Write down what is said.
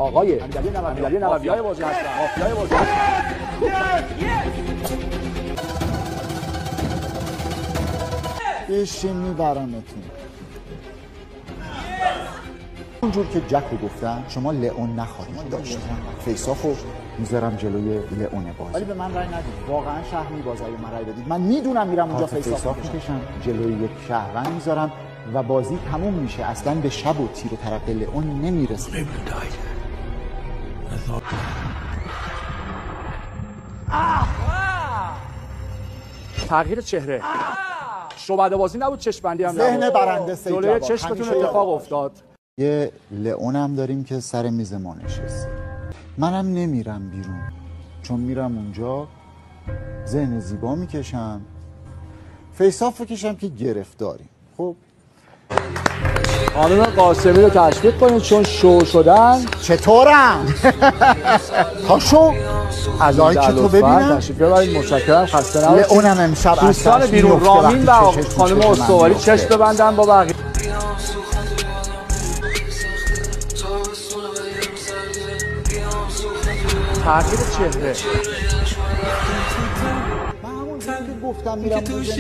آقای امیرعلی نوویای بازی هستن. مافیای بازی هستن. بشین میبرمتون. اونجور که جک رو گفتم شما لئون نخواهید داشت. فیسافو میذارم جلوی لئون باز. ولی به من رای ندید. واقعا شهر میبازه اگه من رای بدید. من میدونم میرم اونجا فیساف میکشم. جلوی یک شهروند میذارم و بازی تموم میشه. اصلا به شب و تیر و طرف لئون نمیرسه. تغییر چهره. شعبده بازی نبود، چشم بندی هم نبود. ذهن برنده سید جواد. جلوی چشمتون اتفاق افتاد. یه لئون هم داریم که سر میز ما نشسته. منم نمیرم بیرون، چون میرم اونجا ذهن زیبا میکشم، فیساف بکشم که گرفتاریم. خب خانم قاسمی رو تشویق کنید چون شو شدن. چطورم؟ پاشو از لایک تو ببینم. تشریف ببرید. متشکرم. خسته نباشید. لئونم امشب دوستان بیرون رامین و خانم استواری چشم ببندن با بقیه. تغییر چهره. من همون که گفتم میرم اونجا